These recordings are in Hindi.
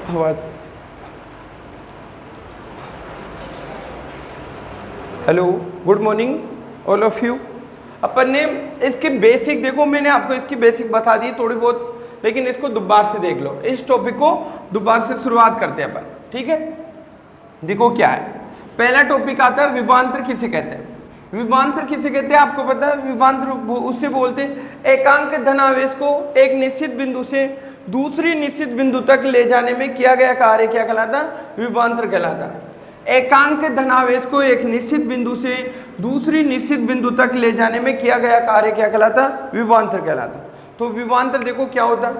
आवाज। Hello, good morning all of you. अपन ने इसके बेसिक देखो, मैंने आपको इसकी बेसिक बता दी थोड़ी बहुत, लेकिन इसको दोबारा से देख लो। इस टॉपिक को दोबारा से शुरुआत करते हैं अपन, ठीक है। देखो क्या है, पहला टॉपिक आता है विभवांतर किसे कहते हैं। विभवांतर किसे कहते हैं आपको पता है? विभवांतर उससे बोलते हैं एकांक धनावेश को एक निश्चित बिंदु से दूसरी निश्चित बिंदु तक ले जाने में किया गया कार्य क्या कहलाता है? विभवांतर कहलाता है। एकांक धनावेश को एक निश्चित बिंदु से दूसरी निश्चित बिंदु तक ले जाने में किया गया कार्य क्या कहलाता? विभवांतर कहलाता। तो विभवांतर देखो क्या होता है।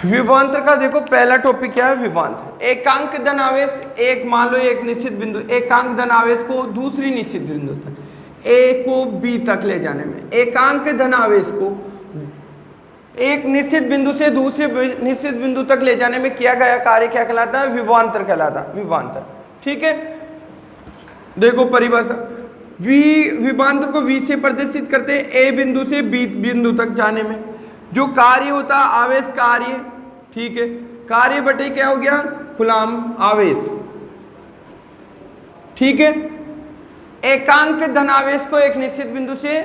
विभवांतर का देखो पहला टॉपिक क्या है? विभवांतर एकांक धनावेश, एक मान लो एक निश्चित बिंदु, एकांक धनावेश को दूसरी निश्चित बिंदु तक ए को बी तक ले जाने में, एकांक धनावेश को एक निश्चित बिंदु से दूसरे निश्चित बिंदु तक ले जाने में किया गया कार्य क्या कहलाता है? विभवांतर कहलाता है। विभवांतर, ठीक है। देखो परिभाषा, विभवांतर को V से प्रदर्शित करते हैं ए बिंदु से बी बिंदु तक जाने में। जो कार्य होता है आवेश कार्य, ठीक है। कार्य बटे क्या हो गया? कूलम्ब आवेश, ठीक है। एकांक धनावेश को एक निश्चित बिंदु से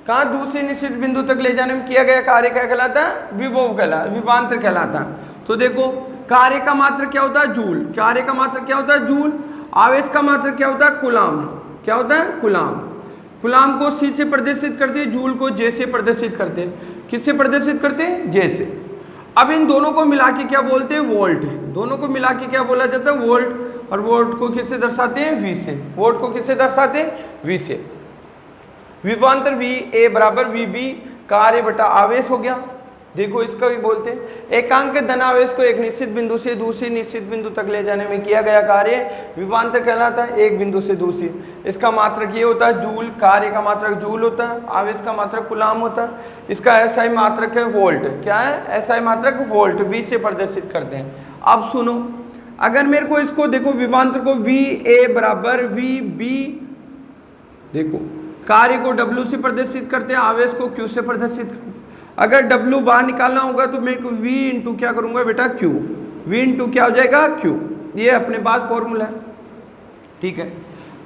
कहाँ दूसरे निश्चित बिंदु तक ले जाने में किया गया कार्य क्या कहलाता है? विभवांतर कहलाता है। तो देखो कार्य का मात्रक क्या होता है? जूल। कार्य का मात्रक क्या होता है? जूल। आवेश का मात्रक क्या होता है? कूलम्ब। क्या होता है? कूलम्ब। कूलम्ब को C से प्रदर्शित करते हैं, जूल को J से प्रदर्शित करते हैं। किससे प्रदर्शित करते हैं? J से। अब इन दोनों को मिला के क्या बोलते हैं? वोल्ट। दोनों को मिला के क्या बोला जाता है? वोल्ट। और वोल्ट को किससे दर्शाते हैं? V से। वोल्ट को किससे दर्शाते हैं? V से। विभवांतर V A बराबर VB कार्य बटा आवेश हो गया। देखो इसका भी बोलते हैं एकांक धनावेश को एक निश्चित बिंदु से दूसरी निश्चित बिंदु तक ले जाने में किया गया कार्य विभवांतर कहलाता है, एक बिंदु से दूसरी। इसका मात्रक ये होता है जूल, कार्य का मात्रक जूल होता है, आवेश का मात्रक कूलम्ब होता है। इसका SI मात्रक है वोल्ट। क्या है? SI मात्रक वोल्ट, V से प्रदर्शित करते हैं। अब सुनो, अगर मेरे को इसको देखो विभवांतर को VA बराबर VB, देखो कार्य को W से प्रदर्शित करते हैं, आवेश को Q से प्रदर्शित करते हैं। अगर W बाहर निकालना होगा तो मैं V इंटू क्या करूंगा बेटा? Q। V इंटू क्या हो जाएगा? Q। ये अपने पास फॉर्मूला है, ठीक है।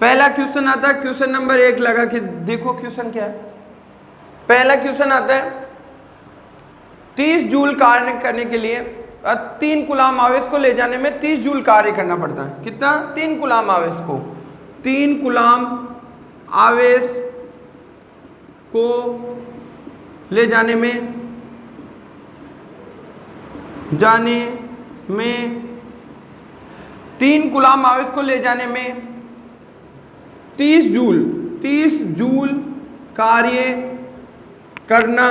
पहला क्वेश्चन आता है, क्वेश्चन नंबर 1 लगा के देखो क्वेश्चन क्या है। पहला क्वेश्चन आता है 30 जूल कार्य करने के लिए 3 कूलम्ब आवेश को ले जाने में 30 जूल कार्य करना पड़ता है। कितना? 3 कूलम्ब आवेश को, 3 कूलम्ब आवेश को ले जाने में 3 कूलम्ब आवेश को ले जाने में 30 जूल कार्य करना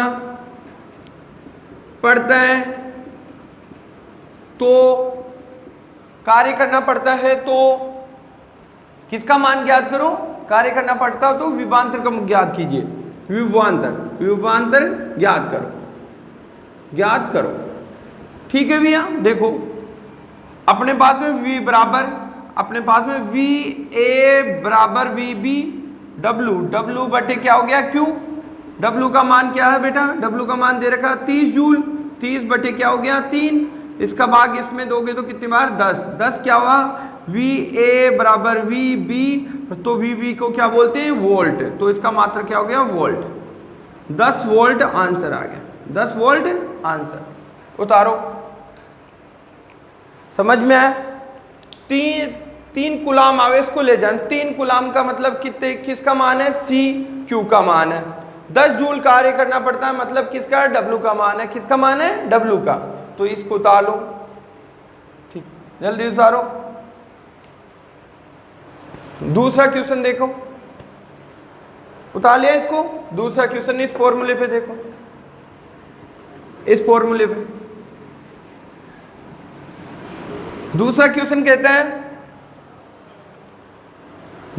पड़ता है। तो कार्य करना पड़ता है तो किसका मान ज्ञात करो? कार्य करना पड़ता हो तो विभवांतर का ज्ञात कीजिए। विभवांतर ज्ञात करो, ठीक है भैया। देखो अपने पास में V A बराबर VB W बटे क्या हो गया? Q। W का मान क्या है बेटा? W का मान दे रखा 30 जूल, 30 बटे क्या हो गया? 3। इसका भाग इसमें दोगे तो कितनी बार? 10। 10 क्या हुआ? VA बराबर VB, तो VB को क्या बोलते हैं? वोल्ट। तो इसका मात्रक क्या हो गया? वोल्ट। 10 वोल्ट आंसर आ गया। 10 वोल्ट आंसर। उतारो, समझ में आया? 3 कूलम्ब आवेश को ले जाना, 3 कूलम्ब का मतलब कितने, किसका मान है? C, Q का मान है। 10 जूल कार्य करना पड़ता है, मतलब किसका? W का मान है। किसका मान है? W का। तो इसको उतार लो, ठीक, जल्दी उतारो। दूसरा क्वेश्चन देखो, उतार लिया इसको। दूसरा क्वेश्चन इस फॉर्मूले पे देखो, इस फॉर्मूले पे दूसरा क्वेश्चन कहता है,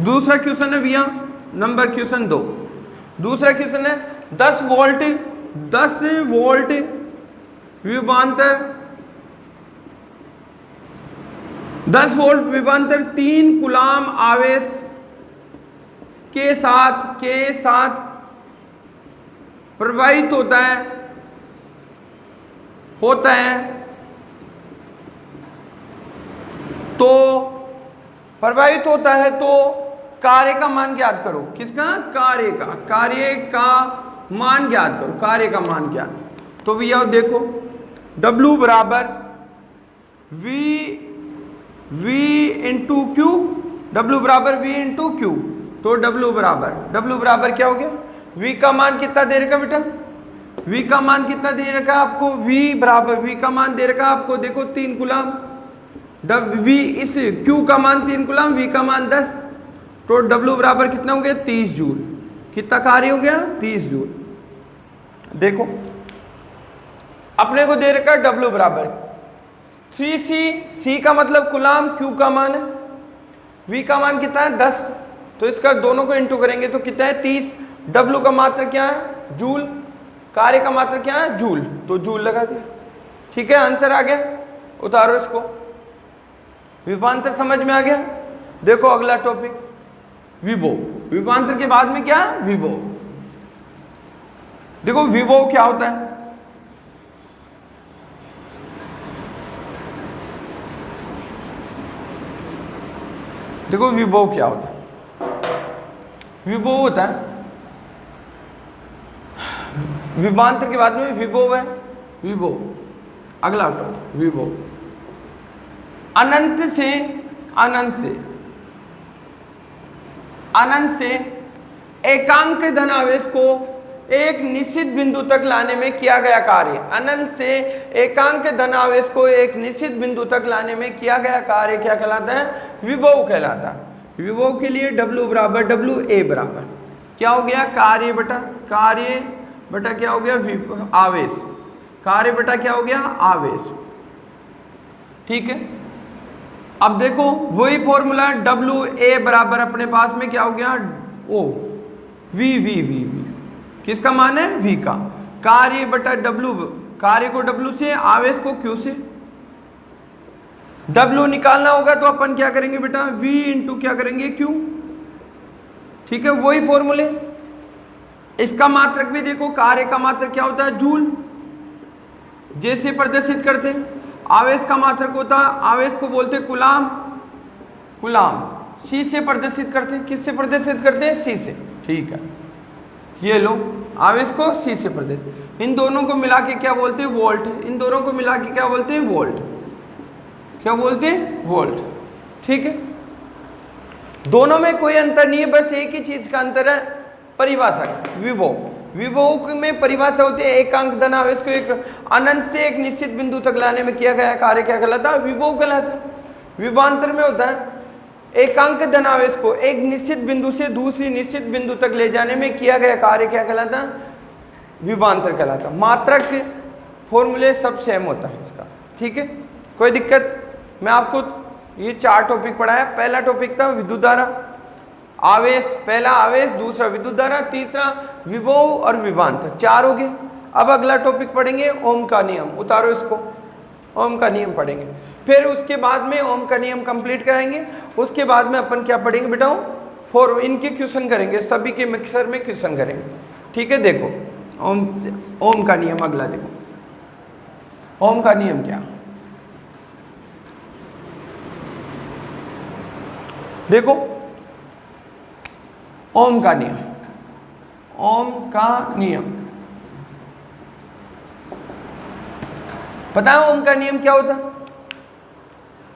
दूसरा क्वेश्चन है भैया नंबर क्वेश्चन 2। दूसरा क्वेश्चन है 10 वोल्ट विभवांतर 10 वोल्ट विभवांतर 3 कूलम्ब आवेश के साथ प्रवाहित होता है। होता है तो प्रभावित होता है तो कार्य का मान ज्ञात करो। किसका? कार्य का मान ज्ञात करो, कार्य का मान ज्ञात। तो भैया देखो W बराबर V इंटू क्यू, W बराबर V इंटू क्यू। तो W बराबर क्या हो गया? V का मान कितना दे रखा बेटा? V का मान कितना दे रखा आपको? V का मान दे रखा आपको, देखो 3 कूलम। V इस Q का मान 3 कूलम, V का मान 10, तो W बराबर कितना हो गया? 30 जूल। कितना कार्य हो गया? 30 जूल। देखो अपने को दे रखा W बराबर 3C, C का मतलब कूलम, Q का मान है, V का मान कितना है? 10, तो इसका दोनों को इंटू करेंगे तो कितना है? 30। W का मात्रा क्या है? जूल। कार्य का मात्रा क्या है? जूल, तो जूल लगा दिया। ठीक है, आंसर आ गया। उतारो इसको। विभवांतर समझ में आ गया? देखो अगला टॉपिक विभव। विभवांतर के बाद में क्या? विभव। देखो विभव क्या होता है? देखो विभव क्या होता है? विभव होता है विभवांतर के बाद में विभव है। विभव अगला टॉपिक विभव। अनंत से एकांक धनावेश को एक निश्चित बिंदु तक लाने में किया गया कार्य। अनंत से एकांक धनावेश को एक निश्चित बिंदु तक लाने में किया गया कार्य क्या कहलाता है? विभव कहलाता है। विभव के लिए W बराबर WA बराबर क्या हो गया? कार्य बटा क्या हो गया? आवेश। कार्य बटा क्या हो गया? आवेश। ठीक है, अब देखो वही फॉर्मूला WA बराबर अपने पास में क्या हो गया? O V। किसका मान है? V का। कार्य बटा W, कार्य को W से, आवेश को Q से। W निकालना होगा तो अपन क्या करेंगे बेटा? V इंटू क्या करेंगे? Q। ठीक है, वही फॉर्मूले। इसका मात्रक भी देखो, कार्य का मात्रक क्या होता है? जूल। जैसे प्रदर्शित करते हैं। आवेश का मात्रक होता है, आवेश को बोलते हैं कूलम। C से प्रदर्शित करते हैं। किससे प्रदर्शित करते हैं? C से। ठीक है, ये लो आवेश को C से प्रदर्शित। इन दोनों को मिला के क्या बोलते हैं? वोल्ट। इन दोनों को मिला के क्या बोलते हैं? वोल्ट। क्या बोलते हैं? वोल्ट। ठीक है, दोनों में कोई अंतर नहीं है, बस एक ही चीज का अंतर है, परिभाषा। विभव में परिभाषा होती है एकांक धनावेश को एक अनंत से एक निश्चित बिंदु तक लाने में किया गया कार्य क्या कहलाता है? विभव कहलाता है। विभवांतर में होता है एकांक धनावेश को एक निश्चित बिंदु से दूसरी निश्चित बिंदु तक ले जाने में किया गया कार्य क्या कहलाता है? विभवांतर कहलाता है। मात्रक फॉर्मूले सब सेम होता है इसका। ठीक है, कोई दिक्कत? मैं आपको ये 4 टॉपिक पढ़ाया। पहला टॉपिक था विद्युत धारा, आवेश, पहला आवेश, दूसरा विद्युत धारा, तीसरा विभव और विभवांतर। 4 हो गए। अब अगला टॉपिक पढ़ेंगे ओम का नियम। उतारो इसको। ओम का नियम पढ़ेंगे, फिर उसके बाद में ओम का नियम कंप्लीट कराएंगे। उसके बाद में अपन क्या पढ़ेंगे बेटा? इनके क्वेश्चन करेंगे, सभी के मिक्सर में क्वेश्चन करेंगे। ठीक है, देखो ओम का नियम अगला देखो। ओम का नियम क्या? देखो ओम का नियम। ओम का नियम पता है ओम का नियम क्या होता?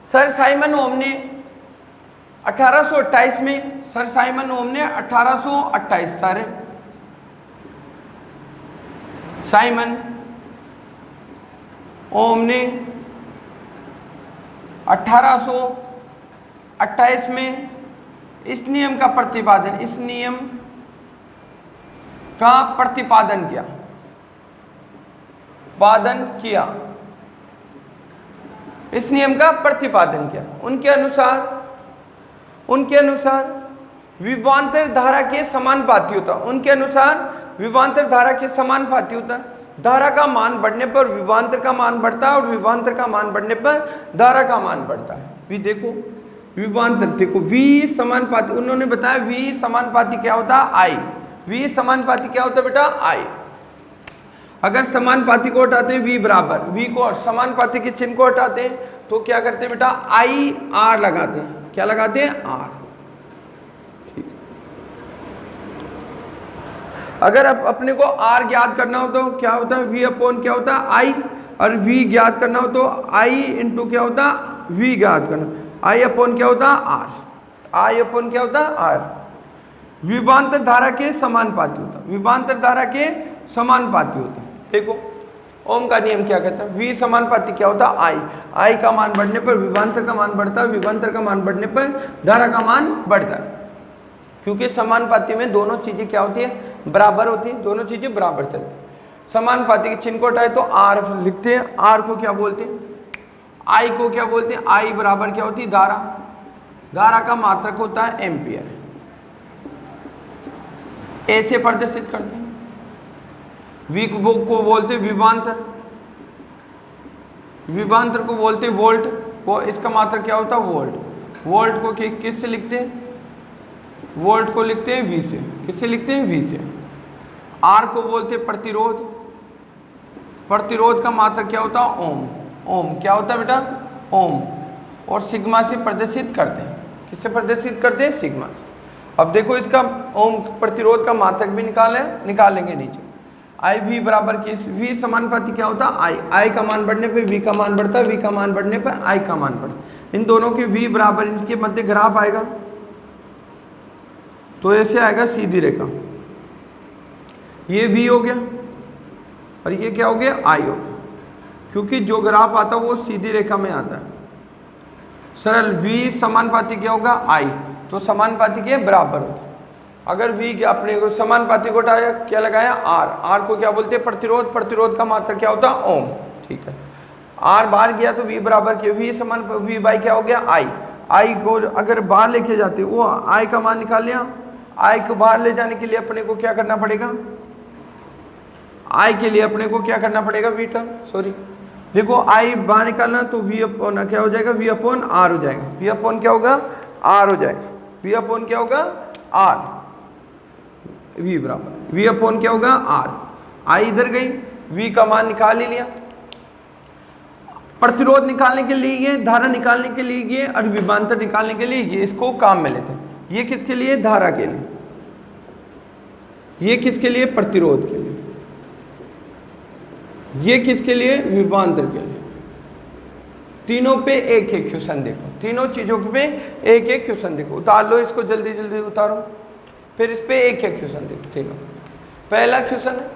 सर साइमन ओम ने 1828 में, सर साइमन ओम ने 1828, सारे साइमन ओम ने 1828 में इस नियम का प्रतिपादन, इस नियम का प्रतिपादन किया, इस नियम का प्रतिपादन किया। उनके अनुसार विभवांतर धारा के समानुपाती होता। उनके अनुसार विभवांतर धारा के समानुपाती होता। धारा का मान बढ़ने पर विभवांतर का मान बढ़ता है और विभवांतर का मान बढ़ने पर धारा का मान बढ़ता है। भी देखो विभवांतर, देखो V समानुपाती, उन्होंने बताया V समानुपाती क्या होता है? I। V समानुपाती क्या होता है बेटा? I। अगर समानुपाती को हटाते हैं v बराबर, v को समानुपाती के चिन्ह को हटाते हैं तो क्या करते हैं बेटा, आई आर लगाते हैं। क्या लगाते हैं, आर। ठीक। अगर अब अपने को आर ज्ञात करना हो तो क्या होता है, v अपॉन क्या होता है, आई, और v ज्ञात करना हो तो आई इंटू क्या होता है, v ज्ञात करना, आई अपॉन क्या होता है, आर। आई अपॉन क्या होता है, आर। विभवांतर धारा के समानुपाती होता है, विभवांतर धारा के समानुपाती होता है। देखो ओम का नियम क्या कहता है, v समानुपाती क्या होता है, आई। आई का मान बढ़ने पर विभवांतर का मान बढ़ता है, विभवांतर का मान बढ़ने पर धारा का मान बढ़ता है। क्योंकि समानुपाती में दोनों चीजें क्या होती है, बराबर होती है, दोनों चीजें बराबर चलती है। समानुपाती के चिन्ह को हटाए तो आर लिखते हैं। आर को क्या बोलते हैं, आई को क्या बोलते हैं, आई बराबर क्या होती है, धारा। धारा का मात्रक होता है एम्पियर। ऐसे प्रदर्शित करते हैं। V को बोलते विभवांतर, विभवांतर को बोलते वोल्ट, वो इसका मात्रक क्या होता है, वोल्ट। वोल्ट को किससे लिखते हैं, वोल्ट को लिखते हैं V से। किससे लिखते हैं, V से। R को बोलते प्रतिरोध, प्रतिरोध का मात्रक क्या होता है, ओम। ओम क्या होता है बेटा, ओम। और सिग्मा से प्रदर्शित करते हैं। किससे प्रदर्शित करते हैं, सिग्मा से। अब देखो इसका ओम प्रतिरोध का मात्रक भी निकालेंगे नीचे। आई वी बराबर किस, वी समानुपाती क्या होता है, आई। आई का मान बढ़ने पे वी का मान बढ़ता है, वी का मान बढ़ने पर आई का मान बढ़ता है। इन दोनों के वी बराबर, इनके मध्य ग्राफ आएगा तो ऐसे आएगा सीधी रेखा। ये वी हो गया और ये क्या हो गया, आई हो गया। क्योंकि जो ग्राफ आता है वो सीधी रेखा में आता है। सरल वी समानुपाती क्या होगा, आई, तो समानुपाती के बराबर होता है। अगर v अपने को समानुपाती को हटाया, क्या लगाया, r। r को क्या बोलते हैं, प्रतिरोध। प्रतिरोध का मात्रक क्या होता है, ओम। ठीक है, r बाहर गया तो v बराबर क्या, v समान v बाई क्या हो गया, i। i को अगर बाहर लेके जाते वो i का मान निकाल लिया। i को बाहर ले जाने के लिए अपने को क्या करना पड़ेगा, i के लिए अपने को क्या करना पड़ेगा, बीटा सॉरी देखो i बाहर निकालना तो v अपॉन क्या हो जाएगा, v अपॉन r हो जाएगा। v अपॉन क्या होगा, r हो जाएगा। v अपॉन क्या होगा, r। v बराबर v अपॉन क्या होगा, r। i इधर गई, v का मान निकाल ही लिया। प्रतिरोध निकालने के लिए ये, धारा निकालने के लिए ये, और विभवांतर निकालने के लिए ये, इसको काम में लेते हैं। ये किसके लिए, धारा के लिए। ये किसके लिए, प्रतिरोध के लिए। ये किसके लिए, विभवांतर के लिए। तीनों पे एक एक क्वेश्चन देखो, तीनों चीजों पे एक एक क्वेश्चन देखो। उतार लो इसको, जल्दी जल्दी उतारो, फिर इस पे एक एक क्वेश्चन देखो। ठीक है, पहला क्वेश्चन है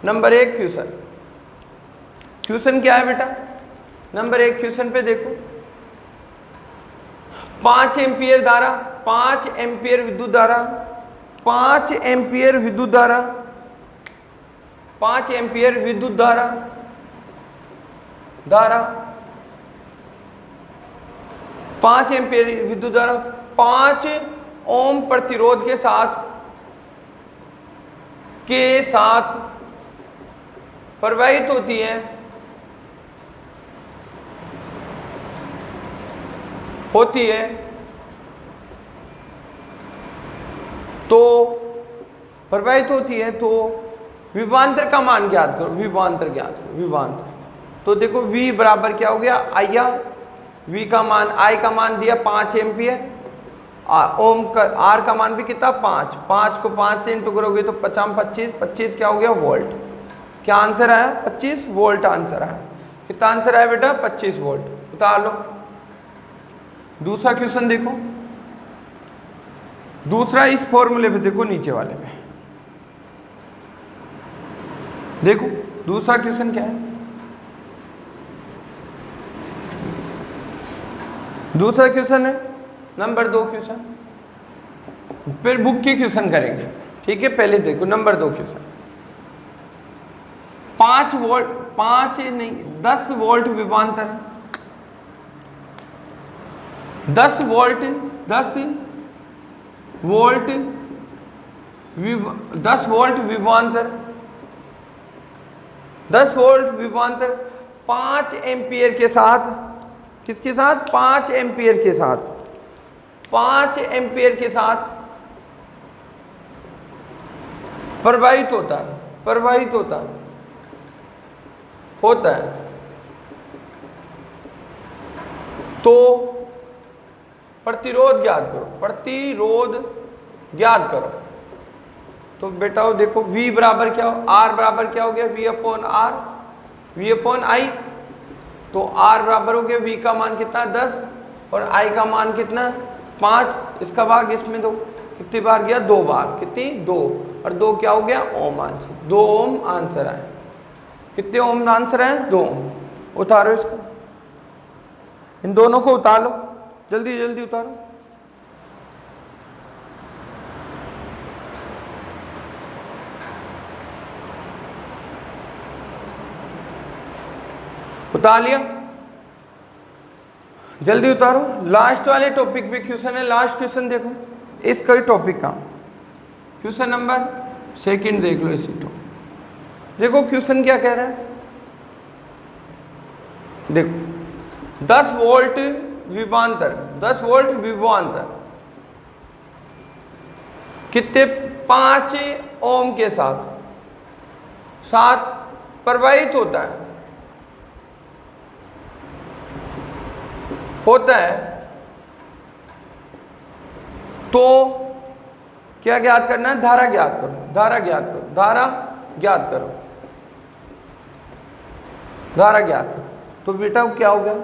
नंबर 1 क्वेश्चन। क्वेश्चन क्या है बेटा, नंबर 1 क्वेश्चन पे देखो, 5 एम्पियर धारा, 5 एम्पियर विद्युत धारा, 5 एम्पियर विद्युत धारा, 5 एम्पियर विद्युत धारा, धारा 5 एम्पियर विद्युत धारा 5 ओम प्रतिरोध के साथ प्रवाहित होती है, तो प्रवाहित होती है तो विभवांतर का मान ज्ञात करो। विभवांतर ज्ञात करो, विभवांतर। तो देखो V बराबर क्या हो गया, आई आर। V का मान, I का मान दिया 5 एम्पियर, ओम का R का मान भी कितना, 5। 5 को 5 से इंटू करोगे तो 5 25, 25 क्या हो गया, वोल्ट। क्या आंसर आया, 25 वोल्ट आंसर आया। कितना आंसर आया बेटा, 25 वोल्ट। उतार लो। दूसरा क्वेश्चन देखो, दूसरा इस फॉर्मूले पे देखो, नीचे वाले पे देखो। दूसरा क्वेश्चन क्या है, दूसरा क्वेश्चन है नंबर 2 क्वेश्चन, फिर बुक के क्वेश्चन करेंगे। ठीक है, पहले देखो नंबर 2 क्वेश्चन। 5 वोल्ट, 5 नहीं 10 वोल्ट विभवांतर, 10 वोल्ट, 10 वोल्ट 10 वोल्ट विभवांतर, 10 वोल्ट विभवांतर 5 एम्पियर के साथ, किसके साथ, 5 एम्पियर के साथ, 5 एम्पियर के साथ प्रवाहित होता है, प्रवाहित होता है। होता है तो प्रतिरोध ज्ञात करो, प्रतिरोध ज्ञात करो। तो बेटा वो देखो V बराबर क्या हो, R बराबर क्या हो गया, V upon R, V upon I। तो R बराबर हो गया V का मान कितना 10 और I का मान कितना 5। इसका भाग इसमें दो, कितनी बार गया 2 बार, कितनी 2 और 2 क्या हो गया ओम आंसर, 2 ओम आंसर है। कितने ओम आंसर है 2 ओम। उतारो इसको, इन दोनों को उतार लो, जल्दी जल्दी उतारो। उतार लिया, जल्दी उतारो। लास्ट वाले टॉपिक पे क्वेश्चन है, लास्ट क्वेश्चन देखो इसका टॉपिक का क्वेश्चन नंबर 2 देख लो। इसी तो देखो क्वेश्चन क्या कह रहा है, देखो 10 वोल्ट विभवांतर, 10 वोल्ट विभवांतर कितने 5 ओम के साथ प्रवाहित होता है तो क्या ज्ञात करना है, धारा ज्ञात करो, धारा ज्ञात करो, धारा ज्ञात करो, धारा ज्ञात करो। तो बेटा क्या हो गया,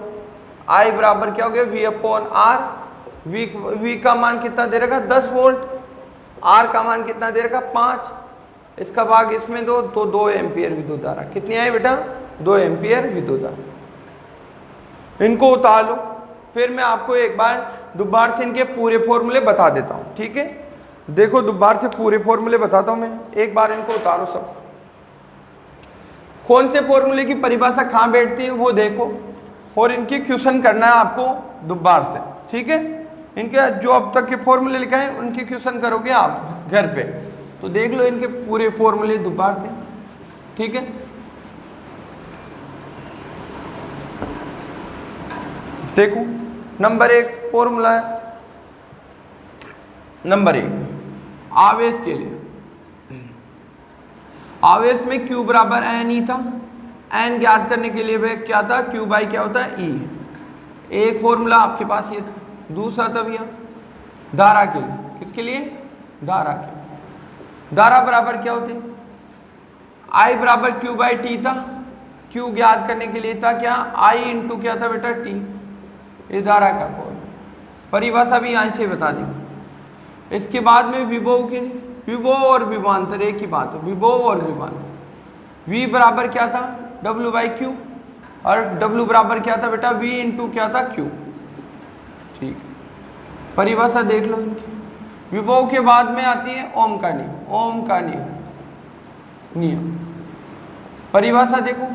I बराबर क्या हो गया V अपॉन R। V का मान कितना दे रखा 10 वोल्ट, R का मान कितना दे रखा 5। इसका भाग इसमें दो तो 2 एम्पियर विद्युत धारा। कितनी आई बेटा 2 एम्पियर विद्युत धारा। इनको उतार लो, फिर मैं आपको एक बार दोबारा से इनके पूरे फॉर्मूले बता देता हूँ, ठीक है। देखो दोबारा से पूरे फॉर्मूले बताता हूँ मैं, एक बार इनको उतारो सब। कौन से फॉर्मूले की परिभाषा कहाँ बैठती है वो देखो, और इनके क्वेश्चन करना है आपको दोबारा से, ठीक है। इनके जो अब तक के फॉर्मूले लिखा है उनके क्वेश्चन करोगे आप घर पे, तो देख लो इनके पूरे फॉर्मूले दोबारा से, ठीक है। देखो नंबर 1 फॉर्मूला है, नंबर 1 आवेश के लिए, आवेश में Q बराबर N ही था। N ज्ञात करने के लिए वह क्या था, Q बाई क्या होता है E। एक फॉर्मूला आपके पास ये था, दूसरा था भैया धारा के लिए। किसके लिए, धारा के। धारा बराबर क्या होती है, I बराबर Q बाई T था। Q ज्ञात करने के लिए था क्या, I इंटू क्या था बेटा T। ये धारा का परिभाषा भी यहाँ से बता देंगे। इसके बाद में विभव के लिए, विभव और विभवांतर एक ही बात है, विभव और विभवांतर। V बराबर क्या था W बाई Q और W बराबर क्या था बेटा V इंटू क्या था Q, ठीक। परिभाषा देख लो इनकी। विभव के बाद में आती है ओम का नियम, ओम का नियम। परिभाषा देखो,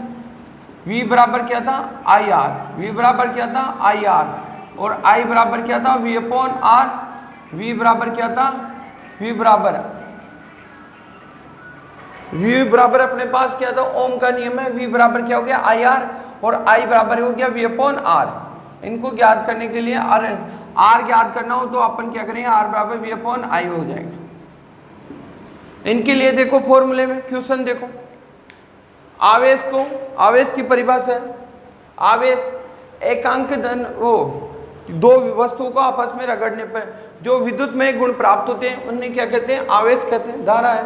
V बराबर क्या था IR, V बराबर क्या था IR और I बराबर क्या था V अपॉन R। V बराबर क्या था, V बराबर अपने पास क्या था ओम का नियम है। V बराबर क्या हो गया IR और I बराबर हो गया V अपॉन R। इनको ज्ञात करने के लिए R ज्ञात करना हो तो अपन क्या करेंगे, R बराबर V अपॉन I हो जाएगा। इनके लिए देखो फॉर्मूले में क्वेश्चन देखो, आवेश को, आवेश की परिभाषा है, आवेश एकांक धन वो दो वस्तुओं को आपस में रगड़ने पर जो विद्युत में गुण प्राप्त होते हैं उन्हें क्या कहते हैं, आवेश कहते हैं। धारा है,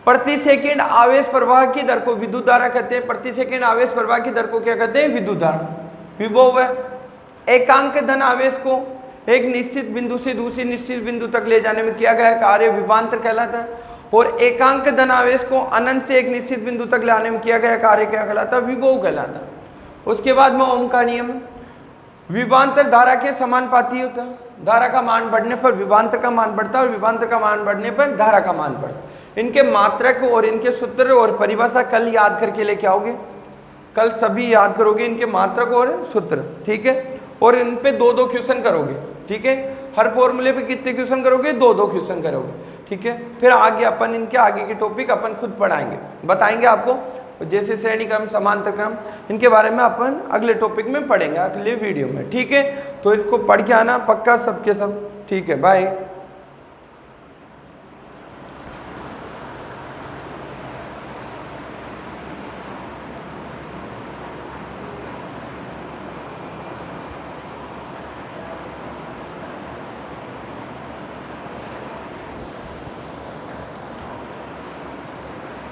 प्रति सेकंड आवेश प्रवाह की दर को विद्युत धारा कहते हैं। प्रति सेकंड आवेश प्रवाह की दर को क्या कहते हैं, विद्युत धारा। विभव है, एकांक धन आवेश को एक निश्चित बिंदु से दूसरे निश्चित बिंदु तक ले जाने में किया गया कार्य विभवांतर कहलाता है। और एकांक धन आवेश को अनंत से एक निश्चित बिंदु तक लाने में किया गया कार्य क्या कहलाता है, विभव कहलाता है। उसके बाद में ओम का नियम, विभवांतर धारा के समानुपाती होता है। धारा का मान बढ़ने पर विभवांतर का मान बढ़ता है और विभवांतर का मान बढ़ने पर धारा का मान बढ़ता है। इनके मात्रक और इनके सूत्र और परिभाषा कल याद करके लेके आओगे, कल सभी याद करोगे इनके मात्रक और सूत्र, ठीक है। और इन पे 2-2 क्वेश्चन करोगे, ठीक है। हर फॉर्मूले पे कितने क्वेश्चन करोगे, 2-2 क्वेश्चन करोगे, ठीक है। फिर आगे अपन इनके आगे के टॉपिक अपन खुद पढ़ाएंगे, बताएंगे आपको, जैसे श्रेणी क्रम, समांतर क्रम, इनके बारे में अपन अगले टॉपिक में पढ़ेंगे, अगले वीडियो में, ठीक है। तो इसको पढ़ के आना पक्का सबके सब, ठीक है। बाय।